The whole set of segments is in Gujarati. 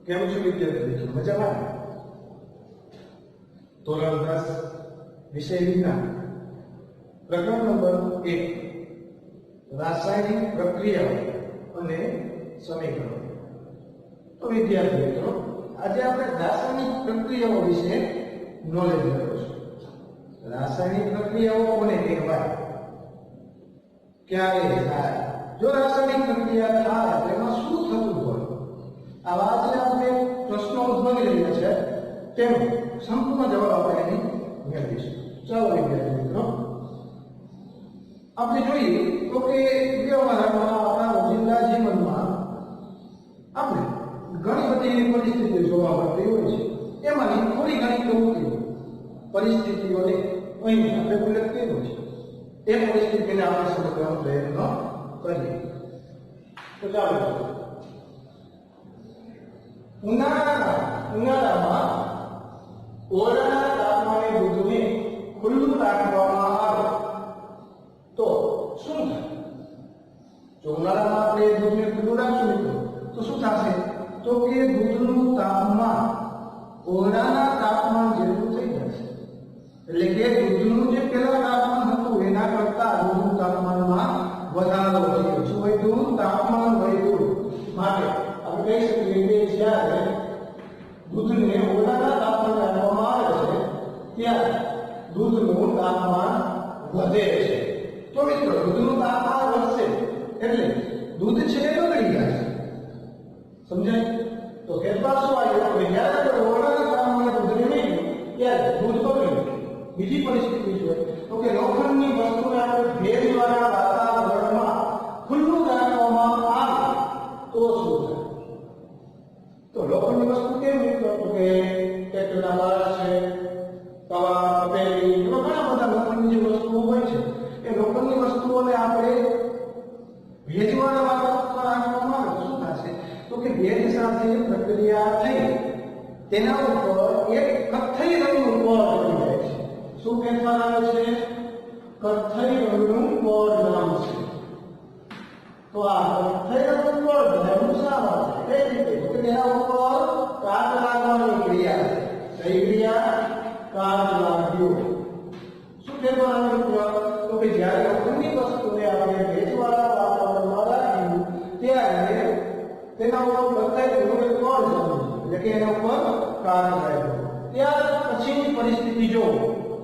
કેમ છો વિદ્યાર્થી મિત્રો? મજામાં? ધોરણ 10 વિષય વિજ્ઞાન પ્રકરણ નંબર 1 રાસાયણિક પ્રક્રિયાઓ અને સમીકરણો. તો વિદ્યાર્થી મિત્રો, આજે આપણે રાસાયણિક પ્રક્રિયાઓ વિશે નોલેજ મેળવીશું. રાસાયણિક પ્રક્રિયાઓ કોને કહેવાય, ક્યારે થાય, જો રાસાયણિક પ્રક્રિયા થાય તેમાં શું થતું હોય, આવા જે આપણે પ્રશ્નો ઉદ્ભવી રહ્યા છે તેનો સંપૂર્ણ જવાબ આપણે અહીં મેળવીશું. ચાલો વિદ્યાર્થી મિત્રો, આપણે જોઈએ તો કે વ્યવહારમાં આપણા રોજિંદા જીવનમાં આપણે ઘણી બધી પરિસ્થિતિઓ જોવા મળતી હોય છે. એમાંની થોડી ઘણી પ્રવૃત્તિઓ પરિસ્થિતિઓને અહીં આપણે ઉલ્લેખ કર્યો છે. એ પરિસ્થિતિને આપણે સમજવાનો પ્રયત્ન કરીએ. તો ચાલો, ઉનાળામાં ઓરડાના તાપમાને દૂધને ખુલ્લું રાખવામાં આવે તો શું થાય? જો ઉનાળામાં આપણે દૂધને ખુલ્લું રાખશું મિત્રો તો શું થશે? તો કે દૂધનું તાપમાન ઓરડાના તાપમાન જેટલું થઈ જશે. એટલે કે દૂધનું જે પહેલા તાપમાન હતું એના કરતા દૂધનું તાપમાનમાં વધારો થયો. શું વધ્યું? તાપમાન વધ્યું. માટે આપણે કહી શકીએ કે જ્યારે દૂધને ઓરડાના તાપમાને રાખવામાં આવે છે ત્યારે દૂધનું તાપમાન વધે છે. તો મિત્રો, દૂધનું તાપમાન વધશે એટલે દૂધ છે એ બગડી જશે. સમજાય? તો ફેરફાર શું આવ્યો? કે જ્યારે ઓરડાના તાપમાને દૂધને નહીં ત્યારે દૂધ બગડ્યું. બીજી પરિસ્થિતિ જોઈએ તો કે લોખંડની વસ્તુને આપણે ભેજવાળા વાતાવરણમાં ખુલ્લું રાખવામાં આવે તો શું થાય? તો લોખંડની વસ્તુ કેવી રીતે? તો કે ટ્રેક્ટરના બાર છે, તવા, તપેલી, એવા ઘણા બધા લોખંડની જે વસ્તુઓ હોય છે એ લોખંડની વસ્તુઓને આપણે ભેજવાળા વાતાવરણમાં રાખવામાં આવે તો શું થશે? તો કે ભેજ સાથે પ્રક્રિયા થઈ તેના ઉપર એક કથ્થઈ રંગનું પડ બની જાય છે. શું ફેરફાર આવે છે? કથ્થઈ રંગનું પડ નામ છે. તો આ કથ્થઈ રંગનું પડ બનવાનું શા માટે? કઈ રીતે? તો કે તેના ઉપર કાચ લાગવાની ક્રિયા છે. કઈ ક્રિયા? કાચ લાગ્યો. શું ફેરફાર આવે? તો કે જ્યારે લોખંડની વસ્તુને આપણે ભેજવાળા વાતાવરણમાં રાખ્યું ત્યારે તેના ઉપર કથ્થઈ રંગનું પડ બન્યું, એટલે કે એના ઉપર કાચ લાગ્યો. ત્યાર પછીની પરિસ્થિતિ જો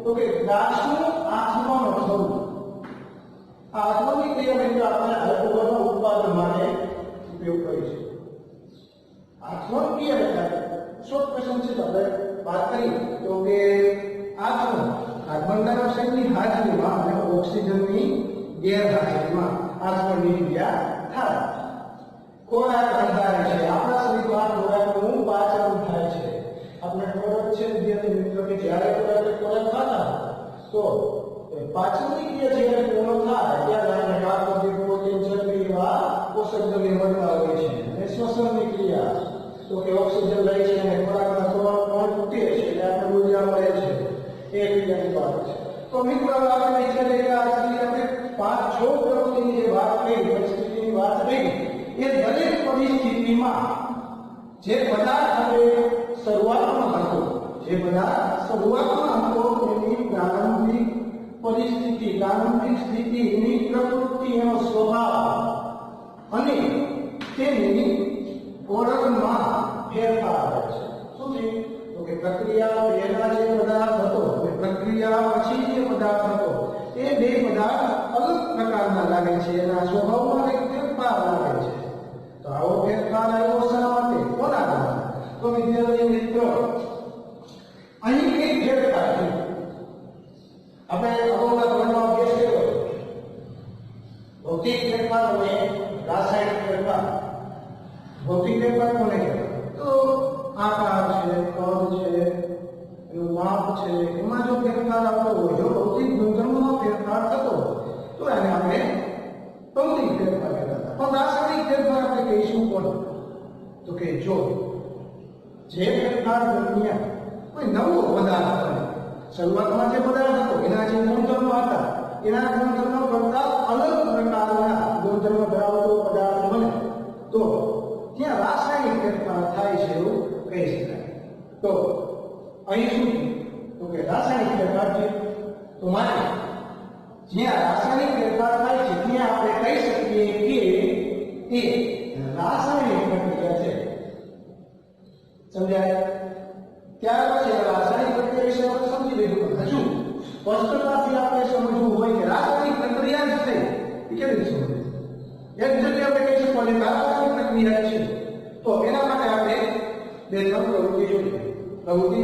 તો કે ગાસનું આથમણ થવું. આ આથમણની ક્રિયા મિત્રો આપણે આલ્કોહોલના ઉત્પાદન માટે ઉપયોગ કરીશું. આથમણ ક્રિયા શોર્ટ ક્વેશ્ચન છે તો આપણે વાત કરી તો કે આથમણ કાર્બન ડાયોક્સાઇડની હાજરીમાં અને ઓક્સિજનની ગેરહાજરીમાં આથમણની ક્રિયા થાય. ખોરાક આધારે છે આપણા શરીરમાં ખોરાકનું પાચન થાય છે. આપણે ખબર છે વિદ્યાર્થી મિત્રો કે જ્યારે આપણે ખોરાક ખાતા તો પાચનની ક્રિયા જ્યારે પૂર્ણ થાય ત્યારે આપણે કાર્બોહાઈડ્રેટ, પ્રોટીન, ચરબી એવા પોષક દ્રવ્યો મળતા હોય છે. અને શ્વસનની ક્રિયા તો કે ઓક્સિજન લે છે અને ખોરાકના કણ તૂટે છે એટલે આપણે ઉર્જા મળે છે. એ ક્રિયાની વાત છે. તો મિત્રો આપણે વિચારીએ કે આજની આપણે 5-6 પ્રવૃત્તિની જે વાત કરી, પરિસ્થિતિની વાત કરી, એ દરેક પરિસ્થિતિમાં જે પદાર્થ હવે શરૂઆતમાં હતો, તેની પ્રારંભિક પરિસ્થિતિ, પ્રારંભિક સ્થિતિ, એની પ્રકૃતિ, એનો સ્વભાવ અને તેની ઓળખમાં ફેરફાર આવે છે. શું છે? તો કે પ્રક્રિયા પહેલા જે પદાર્થ હતો અને પ્રક્રિયા પછી જે પદાર્થ હતો એ બે પદાર્થ અલગ પ્રકારના લાગે છે. એના સ્વભાવમાં એક ફેરફાર લાગે છે. તો આવો ફેરફાર આવ્યો શા માટે? કોના કારણે? તો વિદ્યાર્થી મિત્રો, અહીં એક ફેરફાર છે. આપણે અગાઉના ધોરણમાં અભ્યાસ કર્યો ભૌતિક ફેરફાર અને રાસાયણિક ફેરફાર. ભૌતિક ફેરફાર કોને કહેવાય? તો આકાર છે, કદ છે, એનું માપ છે, એમાં જો ફેરફાર આવતો હોય, જો ભૌતિક ગુણધર્મોમાં ફેરફાર થતો તો એને આપણે ભૌતિક ફેરફાર કહેતા હતા. પણ રાસાયણિક ફેરફાર આપણે કહીશું કોને? તો કે જો જે ફેરફાર દરમિયાન કોઈ નવો પદાર્થ બને, શરૂઆતમાં જે પદાર્થ હતો એના જે ગુણધર્મો હતા એના ગુણધર્મો કરતા અલગ પ્રકારના ગુણધર્મો ધરાવતો પદાર્થ બને તો ત્યાં રાસાયણિક ફેરફાર થાય છે એવું કહી શકીએ કે એ રાસાયણિક પ્રક્રિયા છે. સમજાય? ત્યાર પછી રાસાયણિક પ્રક્રિયા વિશે આપણે સમજી લીધું. હજુ સ્પષ્ટતાથી આપણે સમજવું હોય કે રાસાયણિક પ્રક્રિયા જ થઈ એ કેવી રીતે સમજવું? એક જગ્યાએ આપણે કહી શકીએ કે રાસાયણિક પ્રક્રિયા છે, તો એના માટે આપણે બે ત્રણ પ્રવૃત્તિ જોઈએ. પ્રવૃત્તિ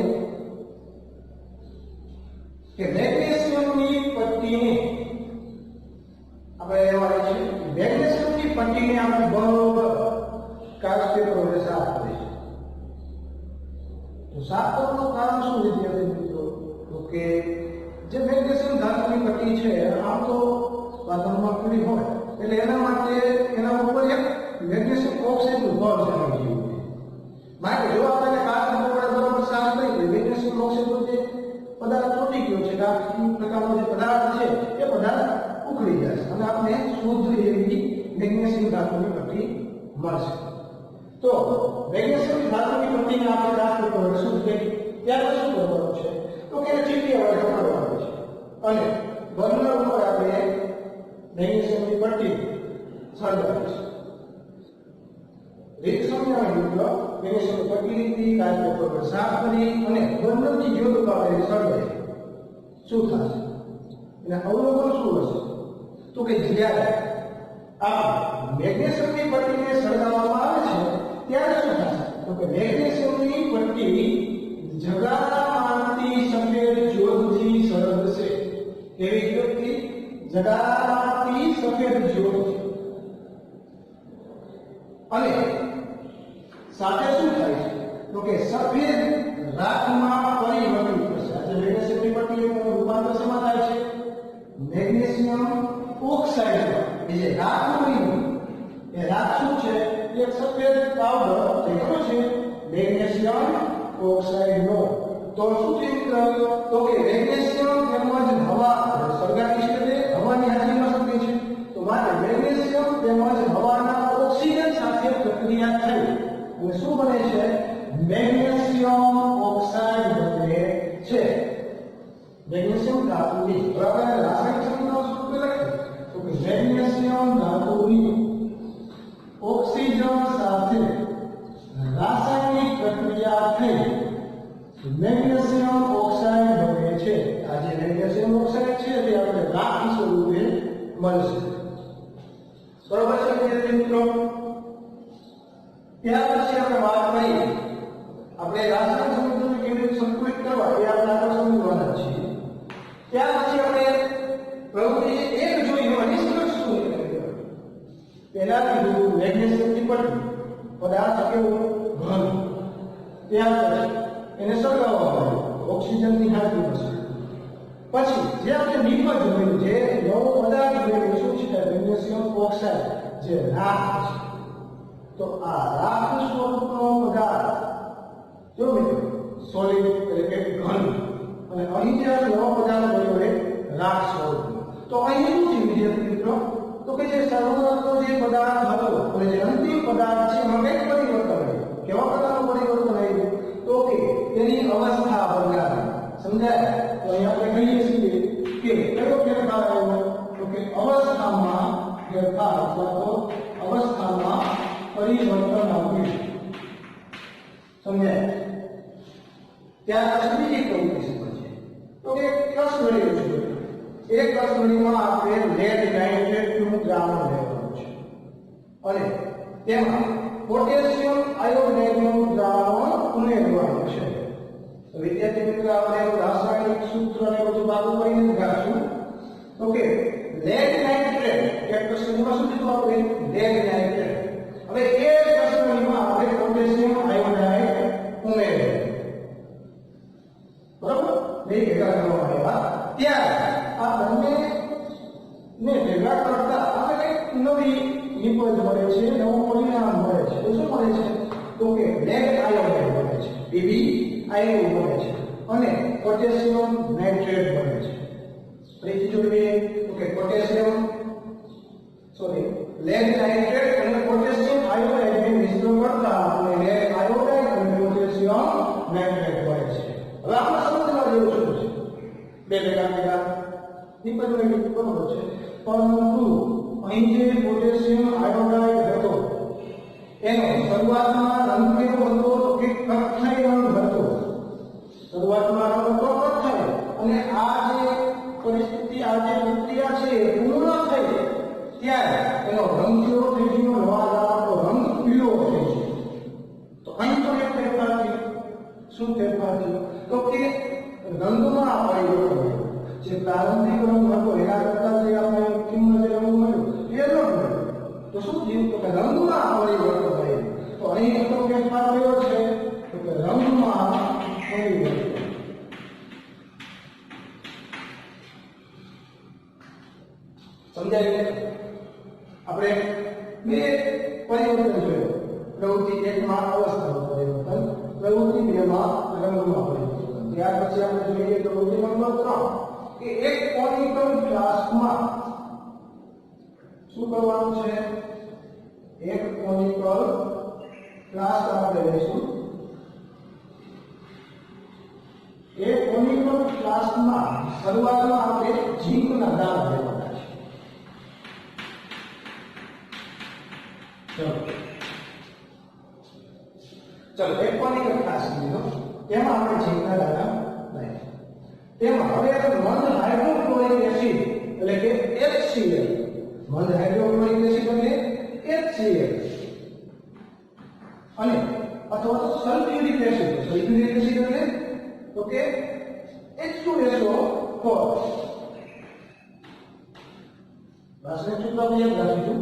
કે મેગ્નેશિયમની પટ્ટીને આપણે એવા છે મેગ્નેશિયમની પટ્ટીને આપણે બરોબર કાગળ પેપર વડે સાફ કરીશું. તો સાફ કરવાનું કારણ શું વિદ્યાર્થી મિત્રો? તો કે જે મેગ્નેશિયમ ધાતુની પટ્ટી છે આમ તો વાતાવરણમાં ખુલ્લી હોય એટલે એના માટે એના ઉપર એક મેગ્નેશિયમ ઓક્સાઇડનું બળ જમાવી ગયું છે. માટે જો આપણે કાગળ પેપર વડે બરોબર સાફ કરીએ મેગ્નેશિયમ ઓક્સાઇડ જે પદાર્થ તૂટી ગયો છે, આ પ્રકારનો જે પદાર્થ છે એ પદાર્થ ઉખડી જશે અને આપણે શુદ્ધ એવી મેગ્નેશિયમ ધાતુની પટ્ટી મળશે. તો મેગ્નેશિયમ ધાતુની પટ્ટીને આપણે કાગળ પેપર વડે શુદ્ધ કરી ત્યાર શું કરવાનું છે? તો કે ચીટીયા વડે પકડવાનું છે અને બર્નર ઉપર આપણે મેગ્નેશિયમની પટ્ટી સળગાવી છે. રીત સમજાવવાની મિત્રો, મેગ્નેશિયમની પટ્ટી લીધી, કાગળ પેપર પર સાફ કરી અને બર્નરની જ્યોત ઉપર આપણે સળગાવી. શું થશે? એના અવલોકન શું હશે? તો કે જ્યારે આ મેગ્નેશિયમની પટ્ટીને સળગાવવામાં આવે છે ત્યારે શું થશે? તો કે મેગ્નેશિયમની પટ્ટી જગાડતી સફેદ જ્યોતથી સળગશે. એવી જ્યોતથી જગાડતી સફેદ જ્યોત અને સાથે શું થાય છે? તો કે સફેદ રાખમાં પરિવર્તિત થશે. આજે મેગ્નેશિયમની પટ્ટીનું રૂપાંતર શેમાં થાય છે? Magnesium oxide. એ જે રાખ બની એ રાખ શું છે? એક સફેદ પાવડર જે કયો છે? મેગ્નેશિયમ ઓક્સાઇડનો. તો શું છે? તો કે મેગ્નેશિયમ તેમજ હવા સળગાવી શકે, હવાની હાજરીમાં શકે છે. તો માટે મેગ્નેશિયમ તેમજ હવાના ઓક્સિજન સાથે પ્રક્રિયા થઈ અને શું બને છે? મેગ્નેશિયમ ઓક્સાઇડ બને છે. મેગ્નેશિયમ ધાતુની બરાબર રાસાયણિક સમીકરણ સ્વરૂપે લખીએ તો કે મેગ્નેશિયમ ધાતુની ઓક્સિજન સાથે રાસાયણિક પ્રક્રિયા થઈ મેગ્નેશિયમ ઓક્સાઇડ બને છે. આ જે મેગ્નેશિયમ ઓક્સાઇડ છે તે આપણે રાખ સ્વરૂપે મળશે. બરોબર છે વિદ્યાર્થી મિત્રો? ત્યાર પછી આપણે વાત કરી આપણે રાસાયણિક સમીકરણને કેવી રીતે સંતુલિત કરવા એ આપણે આગળ સમજવાના છીએ. ત્યાર પછી આપણે પ્રવૃત્તિ એક જોઈ એમાં નિષ્કર્ષ શું નીકળે? પહેલા કીધું મેગ્નેશિયમની પટ્ટી પદાર્થ કેવો? ઘન. ત્યાર પછી એને સળગાવવામાં આવે ઓક્સિજનની હાજરીમાં છે. પછી જે આપણે નિપજ જોયું જે નવો પદાર્થ જોયું શું છે? મેગ્નેશિયમ ઓક્સાઇડ જે રાખ છે. તો આ રાખ સ્વરૂપનો પદાર્થ જો મિત્રો સોલિડ એટલે કે ઘન અને અહીં જે નવો પદાર્થ જોયો એ રાખ સ્વરૂપનો. તો અહીં શું છે વિદ્યાર્થી મિત્રો? તો કે જે શરૂઆતનો જે પદાર્થ હતો અને જે અંતિમ પદાર્થ છે એમાં કંઈક પરિવર્તન આવ્યું. કેવા પ્રકારનું પરિવર્તન આવ્યું? તો કે તેની અવસ્થા બદલાવી. સમજાય? તો અહીં આપણે કહીએ છીએ કે કયો ફેરફાર આવ્યો? તો કે અવસ્થામાં ફેરફાર અથવા તો અવસ્થામાં પરિવર્તન આવ્યું. સમજાય? ત્યાર પછી બીજી પ્રવૃત્તિ સમજીએ તો કે કસવડી છે. એક કસવડીમાં આપણે લેડ નાઇટ્રેટનું દ્રાવણ લેવાનું છે અને તેમાં પોટેશિયમ આયોડાઇડનું દ્રાવણ ઉમેરવાનું છે. તો વિદ્યાર્થી મિત્રો આપણે રાસાયણિક સૂત્રને બધું લાગુ કરીને ગાશું. તો કે લેડ નાઇટ્રેટ એક કસવડીમાં શું કીધું આપણે? Lead nitrate. હવે એ કસવડીમાં આપણે પોટેશિયમ આયોડાઇડ ઉમેરવાનું. બરાબર? બે ભેગા કરવામાં આવ્યા ત્યારે આ બંને ને ભેગા કરતા આપણે એક નવી નિપજ મળે છે, નવું પરિણામ મળે છે. તો શું મળે છે? તો કે લેડ આયોડાઇડ મળે છે, Pb આયોડ મળે છે અને પોટેશિયમ નાઇટ્રેટ મળે છે. ફરીથી જોઈએ તો કે લેડ નાઇટ્રેટ અને પોટેશિયમ આયોડાઇડને મિશ્રણ કરતા આપણે લેડ આયોડાઇડ અને પોટેશિયમ નાઇટ્રેટ મળે છે. હવે આપણે સમજવા જેવું શું છે? બે ભેગા નિપજ બરોબર છે, પરંતુ અહીં અહીં જે પોટેશિયમ આયોડાઇડ હતો એનો શરૂઆતમાં રંગ કેવો હતો તો કે કથ્થઈ રંગ હતો. શરૂઆતમાં રંગ હતો કથ્થઈ, અને આ જે પરિસ્થિતિ, આ જે પ્રક્રિયા છે એ પૂર્ણ થઈ ત્યારે એનો રંગ કેવો થઈ ગયો, લોહાનો રંગ પીળો થઈ ગયો. તો અહીં તો એક ફેરફાર થયો. શું ફેરફાર થયો તો કે રંગમાં પરિવર્તન થયું. જે પ્રારંભિક રંગ હતો એના કરતા જે આપણે કિંમત જે રંગ મળ્યો એ અલગ મળ્યો. તો શું થયું તો કે રંગમાં પરિવર્તન થયું. તો અહીં તો ફેરફાર થયો છે તો કે રંગમાં પરિવર્તન. સમજાય? આપણે બે પરિવર્તન જોયું. પ્રવૃત્તિ 1 માં અવસ્થાનું પરિવર્તન, પ્રવૃત્તિ 2 માં રંગમાં પરિવર્તન. ત્યાર પછી આપણે જોઈએ પ્રવૃત્તિ નંબર 3 કે એક કોનિકલ ફ્લાસ્કમાં શું કરવાનું છે? એક કોનિકલ ફ્લાસ્ક આપણે લઈશું. એક કોનિકલ ફ્લાસ્કમાં શરૂઆતમાં આપણે ઝીંકના દાણા લેવાના છે. ચલો એક કોનિકલ ફ્લાસ્ક લીધો, તેમાં આપણે ઝીંકના દાણા લઈએ. તેમાં હવે મંદ હાઇડ્રોક્લોરિક એસિડ એટલે કે HCl, મંદ હાઇડ્રોક્લોરિક એસિડ એટલે HCl, અને અથવા તો સલ્ફ્યુરિક એસિડ. સલ્ફ્યુરિક એસિડ એટલે તો કે H2SO4. રાસને સૂત્ર યાદ રાખીશું.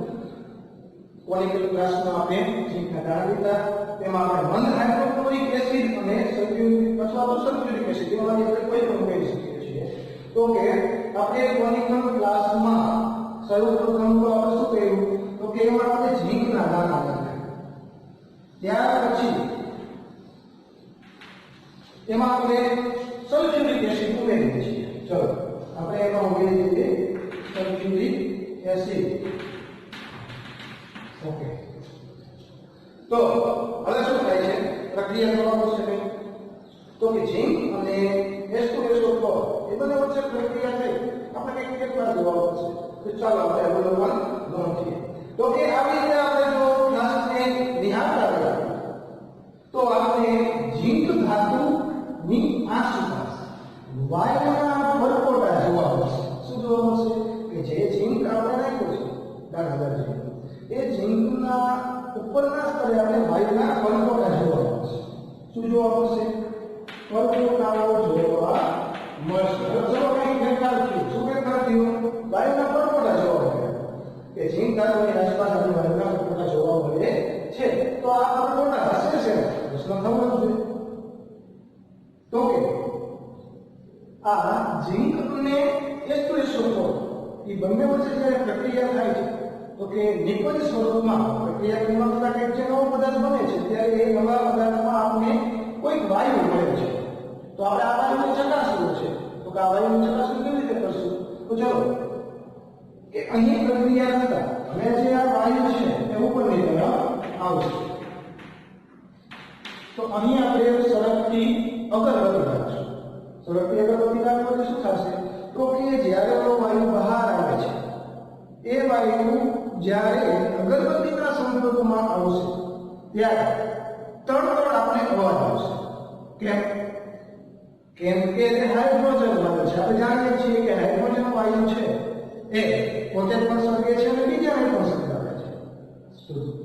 કોનિકલ ફ્લાસ્કમાં આપણે ઝીંકના દાણા લીધા, તેમાં આપણે મંદ હાઇડ્રોક્લોરિક એસિડ અને સલ્ફ્યુરિક અથવા તો સલ્ફ્યુરિક એસિડ જેમાંથી આપણે કોઈ પણ કહી શકીએ છીએ. તો કે આપણે કોનિકલ ફ્લાસ્કમાં સર્વપ્રથમ તો આપણે શું કર્યું તો કે એમાં આપણે ઝીંકના દાણા નાખ્યા. ત્યાર પછી એમાં આપણે સલ્ફ્યુરિક એસિડ ઉમેરીએ છીએ. ચલો આપણે એમાં ઉમેરી દઈએ સલ્ફ્યુરિક એસિડ. ઓકે, તો હવે શું થાય છે? પ્રક્રિયા કરવાનું છે તો કે ઝીંક અને H2SO4 એ બંને વચ્ચે પ્રક્રિયા થઈ આપણે કંઈક ફેરફાર જોવા પડશે. તો ચાલો આપણે અવલોકન નોંધીએ. તો કે આવી રીતે આપણે જો ફ્લાસ્કને નિહાળતા રહ્યા તો આપણે ઝીંક ધાતુની આસપાસ વાયુના પરપોટા જોવા મળશે. શું જોવા મળશે? કે જે ઝીંક આપણે નાખ્યું છે દાણાદાર ઝીંક, એ ઝીંકના ઉપરના સ્તરે આપણે વાયુના પરપોટા જોવા મળશે. શું જોવા મળશે? પરપોટાઓ જોવા મળશે. ચલો કંઈક ફેરફાર થયું. શું ફેરફાર થયું? વાયુના પરપોટા જોવા મળ્યા. કે ઝીંક ધાતુની આસપાસ આપણે વાયુના પરપોટા જોવા મળે છે. તો આ પરપોટા હશે છે પ્રશ્ન થવાનો છે. તો કે આ ઝીંક અને H2SO4 એ બંને વચ્ચે જ્યારે પ્રક્રિયા થાય છે તો કે નિપજ સ્વરૂપમાં પ્રક્રિયા કરવા છતાં કંઈક જે નવો પદાર્થ બને છે ત્યારે એ નવા પદાર્થમાં આપણે કોઈક વાયુ મળે છે. તો આપણે આ વાયુને ચકાસવું છે. તો કે આ વાયુને ચકાસવું કેવી રીતે કરશું? તો ચલો કે અહીં પ્રક્રિયા થતા હવે જે આ વાયુ છે એ ઉપરની તરફ આવશે. તો અહીં આપણે સળગતી અગરબત્તી રાખશું. સળગતી અગરબત્તી રાખવાથી શું થશે? તો કે જ્યારે વાયુ બહાર આવે છે એ વાયુ જ્યારે અગરબત્તીના સંપર્કમાં આવશે ત્યારે તડતડ આપણે અવાજ આવશે. કેમ? કેમ કે તે હાઇડ્રોજન વાયુ છે. આપણે જાણીએ છીએ કે હાઇડ્રોજન વાયુ છે એ પોતે પણ સળગે છે અને બીજાને પણ સળગાવે છે.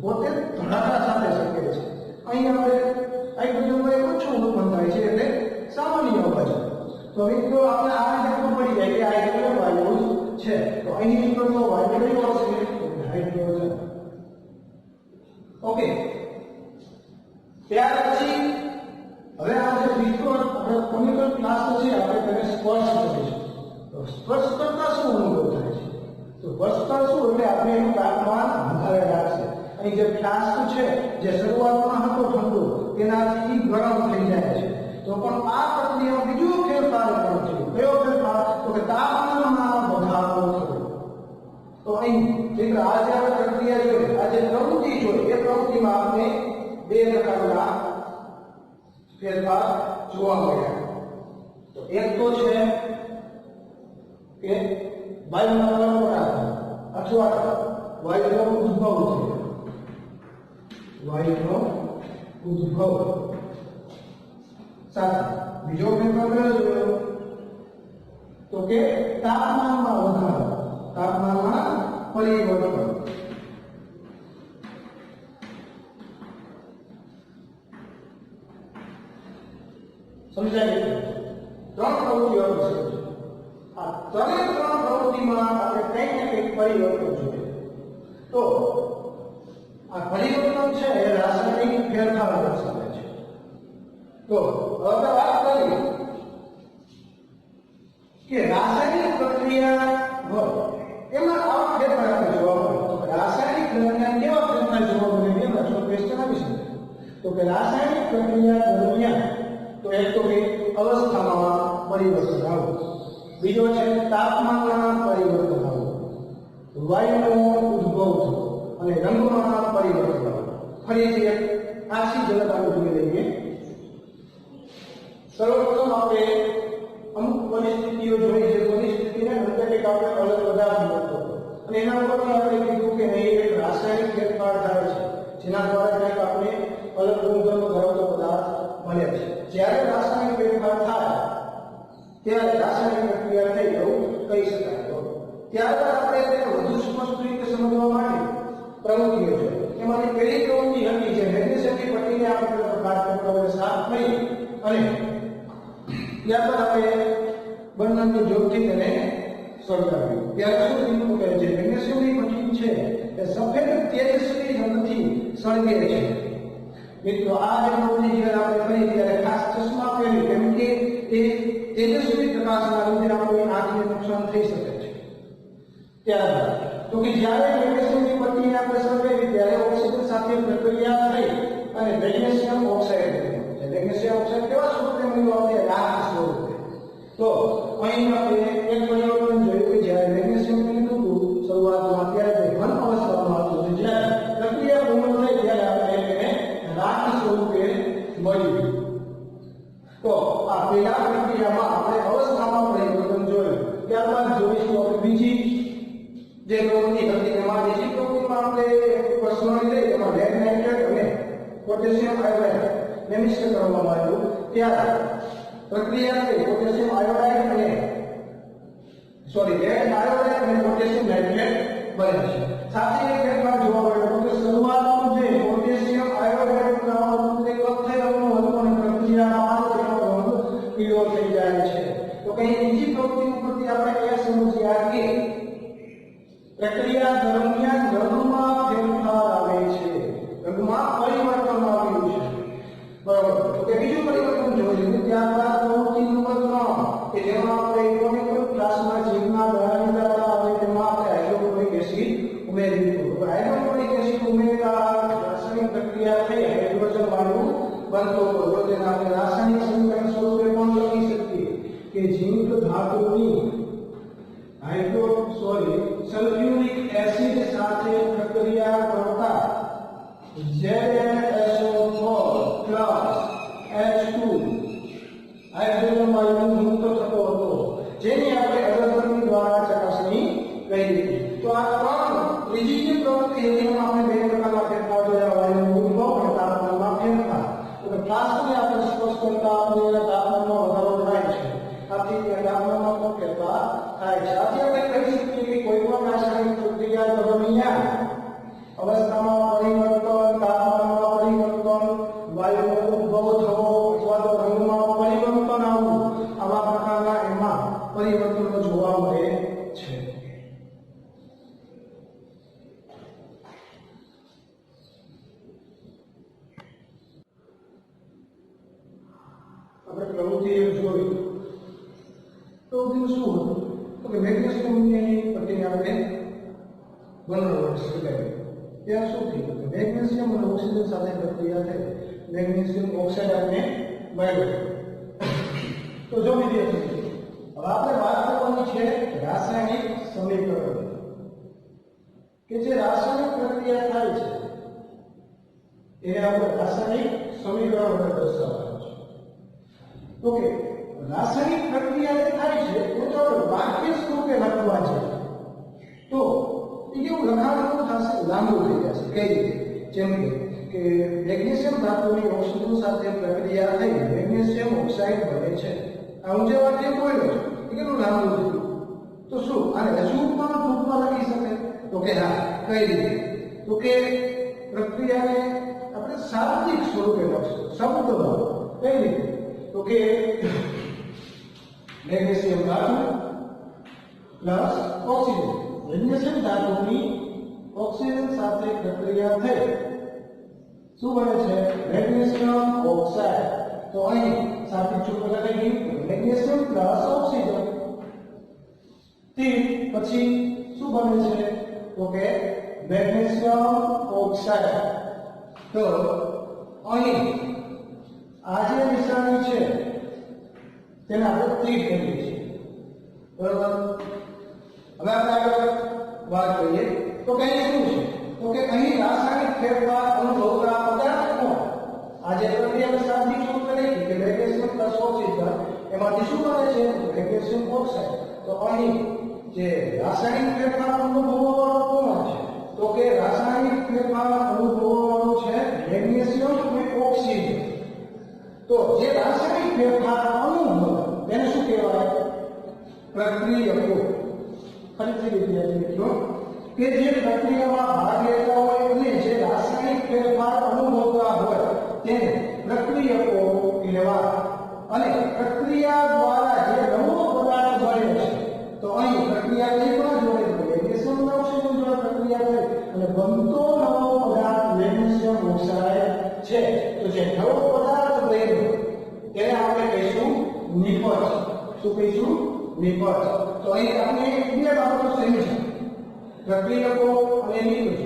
પોતે ધડાકા સાથે સળગે છે. અહીં આપણે હાઇડ્રોજન વાયુ ઓછું ઉત્પન્ન થાય છે એટલે સામાન્ય અવાજ. તો મિત્રો આપણે આ રીતે ખબર પડી જાય કે હાઇડ્રોજન વાયુ છે. તો અહીં નીકળતો વાયુ કયો હશે? હાઇડ્રોજન. ઓકે, ત્યાર પછી હવે આ જે બીજો આપણે કોનિકલ ફ્લાસ્ક છે આપણે તેને સ્પર્શ કરીશું. તો સ્પર્શ કરતા શું અનુભવ થાય છે? તો સ્પર્શ કરશું એટલે આપણે એનું તાપમાન વધારે રાખશે. અહીં જે ફ્લાસ્ક છે જે શરૂઆતમાં હતો ઠંડો તેનાથી ગરમ થઈ જાય છે. તો પણ આ પ્રક્રિયામાં બીજો ફેરફાર પણ થયો. કયો ફેરફાર? તો કે તાપમાનમાં વધારો થયો. તો અહીં મિત્રો આ જે આપણે પ્રક્રિયા જોઈ, આ જે પ્રવૃત્તિ જોઈ, એ પ્રવૃત્તિમાં આપણે બે પ્રકારના ફેરફાર જોવા મળ્યા. તો એક તો છે કે વાયુના પરપોટા અથવા વાયુનો ઉદ્ભવ થયો, વાયુનો ઉદ્ભવ સાથે બીજો ફેરફાર કયો જોયો તો કે તાપમાનમાં વધારો, તાપમાનમાં પરિવર્તન. સમજાય? ત્રણ પ્રવૃત્તિઓ છે. આ ત્રણ પ્રવૃત્તિમાં આપણે કંઈક ને કંઈક પરિવર્તન જોઈએ. તો આ પરિવર્તન છે એ રાસાયણિક ફેરફાર દર્શાવે છે. તો હવે વાત કરીએ કે રાસાયણિક પ્રક્રિયા હોય એમાં આવા ફેરફાર આપણે જોવા મળે. રાસાયણિક દરમિયાન કેવા ફેરફાર જોવા મળે એમાં જો ક્વેશ્ચન આવી શકે તો કે રાસાયણિક પ્રક્રિયા દરમિયાન તો એક તો કે અવસ્થામાં પરિવર્તન આવવું, બીજો છે તાપમાનમાં પરિવર્તન આવવું, વાયુનો ઉદ્ભવ થવો અને રંગમાં પરિવર્તન આવવું. ફરીથી એક આછી ઝલક આપણે જોઈ લઈએ. સર્વપ્રથમ આપણે અમુક પરિસ્થિતિઓ જોઈ, જે પરિસ્થિતિને નંતરિક આપણે અલગ પદાર્થ મળતો અને એના ઉપરથી આપણે કીધું કે નહીં એક રાસાયણિક ફેરફાર થાય છે જેના દ્વારા કંઈક આપણે અલગ ગુણધર્મ ધરાવતો પદાર્થ મળે છે. જ્યારે રાસાયણિક ફેરફાર થાય ત્યારે રાસાયણિક પ્રક્રિયા થઈ એવું કહી શકાય. તો ત્યારબાદ આપણે તેને વધુ સ્પષ્ટ રીતે સમજવા માટે પ્રવૃત્તિઓ છે. એમાંથી પહેલી પ્રવૃત્તિ હતી જે મેગ્નેશિયમની પટ્ટીને આપણે પ્રકાશ સાફ કરી અને ત્યારબાદ આપણે બંધનની જોડથી તેને સળગાવ્યું. ત્યારે શું થયું કે જે મેગ્નેશિયમની પટ્ટી છે એ સફેદ તેજસ્વી રંગથી સળગે છે. મિત્રો આ જે પ્રવૃત્તિ જ્યારે આપણે કરી ત્યારે ખાસ ચશ્મા પહેરી, કેમ કે એ તેજસ્વી પ્રકાશના લીધે આપણી આંખને નુકસાન થઈ શકે છે. ત્યારબાદ તો કે જ્યારે મેગ્નેશિયમની પટ્ટીને આપણે સળગાવી ત્યારે ઓક્સિજન સાથે પ્રક્રિયા થઈ અને મેગ્નેશિયમ ઓક્સાઇડ બન્યું. મેગ્નેશિયમ ઓક્સાઇડ કેવા સ્વરૂપે મળ્યું? આપણે રાખ સ્વરૂપે. તો અહીં આપણે એક પરિવર્તન જોયું કે જ્યારે મેગ્નેશિયમ લીધું હતું શરૂઆતમાં ત્યારે તે ઘન અવસ્થામાં હતું, જ્યારે પ્રક્રિયા પૂર્ણ થઈ ત્યારે આપણે તેને રાખ સ્વરૂપે મળ્યું. તો આ પહેલા પ્રક્રિયામાં આપણે અવસ્થામાં પરિવર્તન જોયું. ત્યારબાદ જોઈશું આપણે બીજી જે પ્રવૃત્તિ હતી એમાં બીજી પ્રવૃત્તિમાં આપણે પ્રશ્નો લઈ એમાં લેડ નાઇટ્રેટ અને પોટેશિયમ આયોડાઇડ ને મિશ્ર કરવામાં આવ્યું. ત્યારે પ્રક્રિયા થઈ પોટેશિયમ આયોડાઇડ અને લેડ આયોડાઇડ અને પોટેશિયમ નાઇટ્રેટ બને છે. સાથે એક ફેરફાર જોવા મળ્યો કે શરૂઆતમાં જે પોટેશિયમ આયોડાઇડ દ્રાવણ તે કથ્થઈ રંગનું હતું અને પ્રક્રિયામાં તેનો રંગ પીળો થઈ જાય છે. તો કઈ બીજી પ્રવૃત્તિ ઉપરથી આપણે એ સમજ્યા કે પ્રક્રિયા દરમિયાન રંગમાં ફેરફાર આવે છે, રંગમાં પરિવર્તન આવ્યું છે. બરાબર. તો કે બીજું પરિવર્તન જોયું. ત્યારબાદ પ્રવૃત્તિ નંબર 3 કે જેમાં આપણે ઇકોનોમિકલ ક્લાસમાં જીવના દળાની દ્વારા આવે તેમાં આપણે હાઇડ્રોક્લોરિક એસિડ ઉમેર્યું હતું. હાઇડ્રોક્લોરિક એસિડ ઉમેરતા રાસાયણિક પ્રક્રિયા થઈ હાઇડ્રોજન વાયુ બનતો હતો. તો તેને આપણે રાસાયણિક સમીકરણ સ્વરૂપે પણ લખી શકીએ કે ઝિંક ધાતુની સલ્ફ્યુરિક એસિડ સાથે પ્રક્રિયા કરતા ZnSO4 H2 હાઇડ્રોજન વાયુ મુક્ત થતો હતો, જેની આપણે અગરબત્તી દ્વારા ચકાસણી કરી હતી. તો આ ત્રણ ત્રીજી જે પ્રવૃત્તિ હતી એમાં આપણે બે પ્રકારના ફેરફાર જોયા: વાયુનો ઉદ્ભવ અને તાપમાનમાં ફેરફાર. તો ક્લાસને આપણે સ્પષ્ટ કરતા આપણે તાપમાનમાં વધારો થાય છે, આથી તે તાપમાનમાં પણ ફેરફાર થાય છે. આથી આપણે કહી શકીએ કે કોઈ પણ રાસાયણિક પ્રક્રિયા દરમિયાન અવસ્થામાં પરિવર્તન, તાપમાનમાં પરિવર્તન, વાયુનો ઉદ્ભવ થવો અથવા તો રંગમાં પરિવર્તન આવવું, આવા પ્રકારના એમાં પરિવર્તનો જોવા મળે છે. આપણે પ્રવૃત્તિ જોઈ. પ્રવૃત્તિ શું હતું તો કે મેગ્નેશિયમની પટ્ટીને આપણે બનાવવા શીખાવી. ત્યાં શું થયું કે મેગ્નેશિયમ અને ઓક્સિજન સાથે પ્રક્રિયા થઈ મેગ્નેશિયમ ઓક્સાઇડ આપણે મળ્યો. તો જો વિદ્યાર્થી હવે આપણે વાત કરવાની છે રાસાયણિક સમીકરણ કે જે રાસાયણિક પ્રક્રિયા થાય છે એને આપણે રાસાયણિક સમીકરણ વડે દર્શાવવાનું છે. ઓકે, રાસાયણિક પ્રક્રિયા જે થાય છે એ તો વાક્ય સ્વરૂપે લખવા છે. તો એ કેવું લખાણ થશે, લાંબુ થઈ જશે. કઈ રીતે? જેમ કે મેગ્નેશિયમ ધાતુની ઓક્સિજન સાથે પ્રક્રિયા થઈ મેગ્નેશિયમ ઓક્સાઇડ બને છે. આ ઊંચે વાક્ય બોલ્યો છે, એ કેટલું લાંબુ થયું. તો શું આને હજુ પણ ટૂંકમાં લખી શકે? તો કે હા. કઈ રીતે? તો કે પ્રક્રિયાને આપણે શાબ્દિક સ્વરૂપે લખશું, શબ્દમાં. કઈ રીતે? તો કે મેગ્નેશિયમ ધાતુ પ્લસ ઓક્સિજન. મેગ્નેશિયમ ધાતુની ઓક્સિજન સાથે પ્રક્રિયા થઈ શું બને છે? Magnesium oxide. તો અહીં શાબ્દિક સ્વરૂપે લખી મેગ્નેશિયમ પ્લસ ઓક્સિજન. તે પછી શું બને છે? તો કે મેગ્નેશિયમ ઓક્સાઇડ. તો અહીં આ જે નિશાની છે તેને આપણે તીર કહીએ છીએ. બરોબર? હવે આપણે આગળ વાત કરીએ તો કે અહીં શું છે? તો કે અહીં રાસાયણિક ફેરફાર અનુભવતા પદાર્થ કોણ? આ જે પ્રક્રિયાને શાબ્દિક સ્વરૂપે લખી કે મેગ્નેશિયમ પ્લસ ઓક્સિજન, એમાંથી શું બને છે? Magnesium oxide. તો અહીં જે રાસાયણિક ફેરફાર અનુભવવાનો કોણ છે? તો કે રાસાયણિક ફેરફાર અનુભવવાનો છે મેગ્નેશિયમ અને ઓક્સિજન. તો જે રાસાયણિક ફેરફાર અનુભવે તેને શું કહેવાય? પ્રક્રિયકો. ફરીથી વિદ્યાર્થી મિત્રો, કે જે પ્રક્રિયામાં ભાગ લેતા હોય અને જે રાસાયણિક ફેરફાર અનુભવતા હોય તેને પ્રક્રિયકો કહેવાય. અને પ્રક્રિયા દ્વારા જે નવો પદાર્થ બને છે, તો અહીં પ્રક્રિયા કઈ પણ જોડે મેગ્નેશિયમ અને ઓક્સિજન જોડે પ્રક્રિયા થઈ અને બનતો નવો પદાર્થ મેગ્નેશિયમ ઓક્સાઇડ છે. તો જે નવો પદાર્થ બન્યો તેને આપણે કહીશું નિપજ. શું કહીશું? નિપજ. તો અહીં આપણે બે બાબતો સમજી, પ્રક્રિયકો અને નિપજ.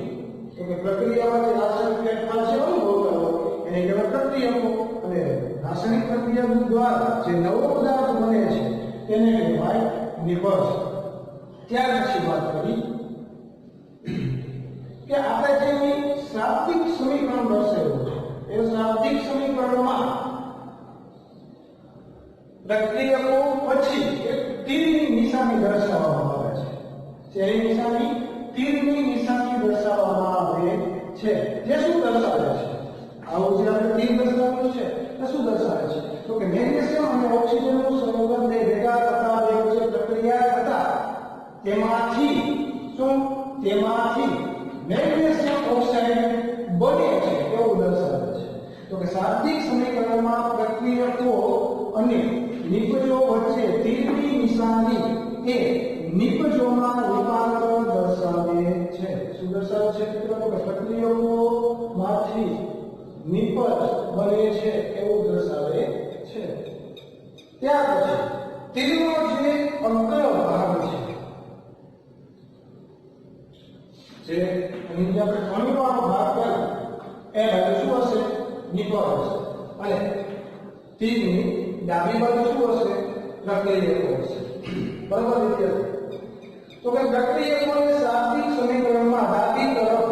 તો કે પ્રક્રિયામાં જે રાસાયણિક ફેરફાર છે અનુભવતા હોય એને કહેવાય પ્રક્રિયકો, અને રાસાયણિક પ્રક્રિયા દ્વારા જે નવો પદાર્થ બને છે તેને કહેવાય નિપજ. ત્યાર પછી વાત કરી કે આપણે જે શાબ્દિક સમીકરણ દર્શાવ્યું છે એ શાબ્દિક સમીકરણમાં પ્રક્રિયકો પછી એક તીરની નિશાની દર્શાવવામાં આવે છે. જેની નિશાની તીરની નિશાની દર્શાવવામાં આવે છે. જે શું દર્શાવે છે? આવું જે આપણે તીર દર્શાવ્યું છે એ શું દર્શાવે છે? તો કે મેગ્નેશિયમ અને ઓક્સિજનનું સંયોજન બે ભેગા થતા બે વચ્ચે પ્રક્રિયા થતા તેમાંથી મેગ્નેશિયમ ઓક્સાઇડ બને છે એવું દર્શાવે છે. તો કે શાબ્દિક સમીકરણમાં પ્રક્રિયકો અને નિપજો વચ્ચે તીરની નિશાની એ નિપજોમાં રૂપાંતર દર્શાવે છે. શું દર્શાવે છે મિત્રો? તો કે પ્રક્રિયકોમાંથી નિપજ બને છે એવું દર્શાવે છે. ત્યાર પછી તીરનો જે અંતર ભાગ છે, જે અહીં આપણે અણુવાનો ભાગ કર્યો એ બાજુ શું હશે? નિપજ હશે. અને તીરની ડાબી બાજુ શું હશે? પ્રક્રિયકો હશે. બરાબર વિદ્યાર્થી? તો કે પ્રક્રિયકોને શાબ્દિક સમીકરણમાં ડાબી તરફ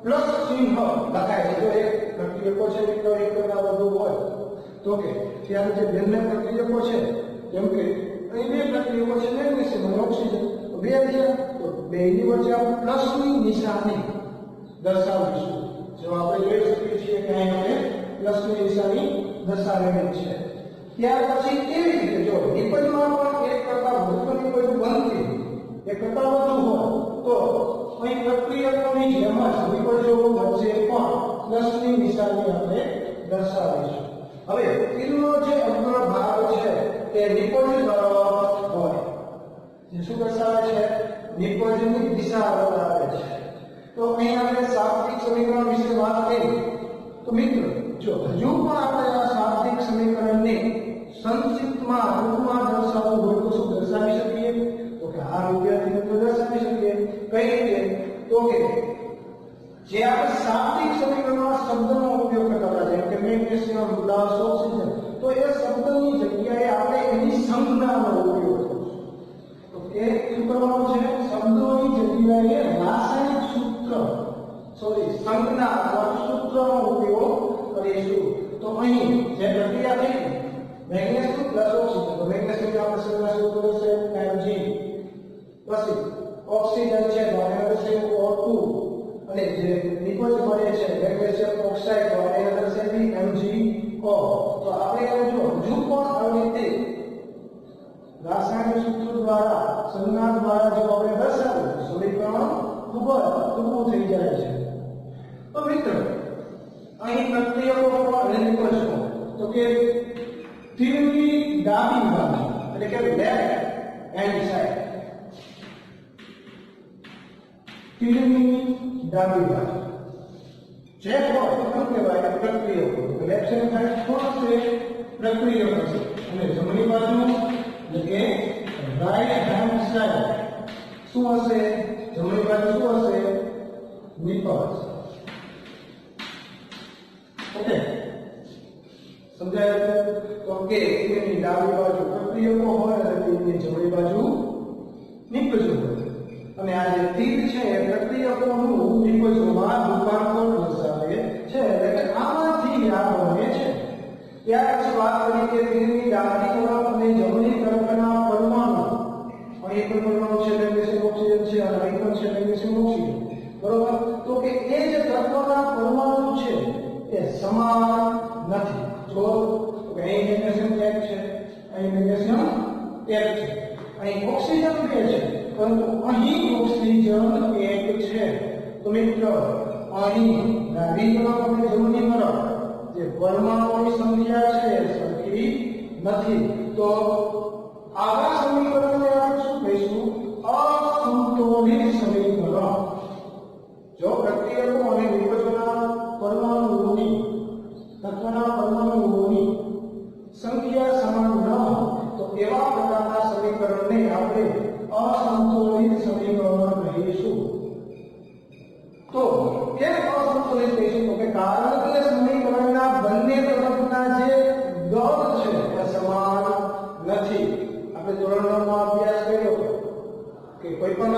પ્લસ ચિહ્ન લખાય છે. જો એક પ્રક્રિયકો છે મિત્રો એક કરતા વધુ હોય તો કે ત્યારે જે બંને પ્રક્રિયકો છે, જેમ કે અહીં બે પ્રક્રિયકો છે મેગ્નેશિયમ અને ઓક્સિજન, તો બે છે તો બેની વચ્ચે આપણે પ્લસની નિશાની દર્શાવીશું. જો આપણે જોઈ શકીએ છીએ કે અહીં આપણે પ્લસની નિશાની દર્શાવેલી છે. ત્યાર પછી કેવી રીતે? જો નિપજમાં પણ એક કરતા વધુ નિપજ બનતી એક કરતા વધુ હોય તો અહીં પ્રક્રિયકોની જેમ જ નિપજો વચ્ચે પણ પ્લસની નિશાની આપણે દર્શાવીશું. હવે તીરનો જે અંતર ભાગ છે તે નિપજ તરફ હોય. જે શું દર્શાવે છે? નિપજની દિશા બતાવે છે. તો અહીં આપણે શાબ્દિક સમીકરણ વિશે વાત કરી તો મિત્રો જો હજુ પણ આપણે આ શાબ્દિક સમીકરણને સંક્ષિપ્તમાં રૂપમાં દર્શાવવું હોય તો શું દર્શાવી શકીએ? તો કે આ વિદ્યાર્થી મિત્રો દર્શાવી શકીએ. કઈ રીતે? તો કે જે આપણે શાબ્દિક સમીકરણમાં શબ્દનો ઉપયોગ કરતા હતા, જેમ કે મેગ્નેશિયમ પ્લસ ઓક્સિજન, તો એ શબ્દની જગ્યાએ આપણે એની સંજ્ઞાનો ઉપયોગ કરીશું. તો એ શું કરવાનું છે? શબ્દોની જગ્યાએ રાસાયણિક સંજ્ઞા અથવા સૂત્રનો ઉપયોગ કરીશું. તો અહીં જે પ્રક્રિયા થઈ મેગ્નેશિયમ પ્લસ ઓક્સિજન, તો મેગ્નેશિયમ આપણે સંજ્ઞા સૂત્ર છે Mg, પછી ઓક્સિજન છે તો આપણે કે તીરની ડાબી બાજુ એટલે કે લેફ્ટ હેન્ડ સાઈડ, તીરની ડાબી બાજુ જે હોય શું કહેવાય પ્રક્રિયક. લેફ્ટ સાઈડ થોડો પ્રક્રિયક હશે અને જમણી બાજુ એટલે કે રાઈટ હેન્ડ સાઈડ શું હશે? જમણી બાજુ શું હશે? નિપજ. ઓકે, સમજાય? તો કે તેની ડાબી બાજુ પ્રક્રિયકો હોય અને તેની જમણી બાજુ નિપજો હોય. અને આ જે તીર છે એ પ્રક્રિયકોનું નિપજોમાં રૂપાંતર દર્શાવે છે. એટલે કે આમાંથી આ બને છે. ત્યાર પછી વાત કરી કે તીરની ડાબી તરફ અને જમણી તરફના પરમાણુ, અહીં પણ પરમાણુ છે મેગ્નેશિયમ ઓક્સિજન છે અને અહીં પણ છે મેગ્નેશિયમ ઓક્સિજન, બરોબર? તો કે એ જે તત્વના પરમાણુ છે એ સમાન નથી. જો અહીં મેગ્નેશિયમ 1 છે, અહીં મેગ્નેશિયમ 1 છે, અહીં ઓક્સિજન 2 છે, પરંતુ અહીં ઓક્સિજન 1 છે. તો મિત્રો અહીં ડાબી તરફ અને જમણી તરફ જે પરમાણુઓની સંખ્યા છે એ સરખી નથી. તો આવા સમીકરણને આપણે શું કહીશું? અસંતુલિત સમીકરણ. જો પ્રક્રિયકો અને નિપજોના પરમાણુઓની તત્વના પરમાણુઓની સંખ્યા સમાન ન હોય તો એવા પ્રકારના સમીકરણને આપણે અસંતુલિત સમીકરણ કહીશું. તો કેમ અસંતુલિત કહીશું? તો કે કારણ કે સમીકરણના બંને તરફના જે દળ છે એ સમાન નથી. આપણે ધોરણ 9 માં અભ્યાસ કર્યો કે કોઈ પણ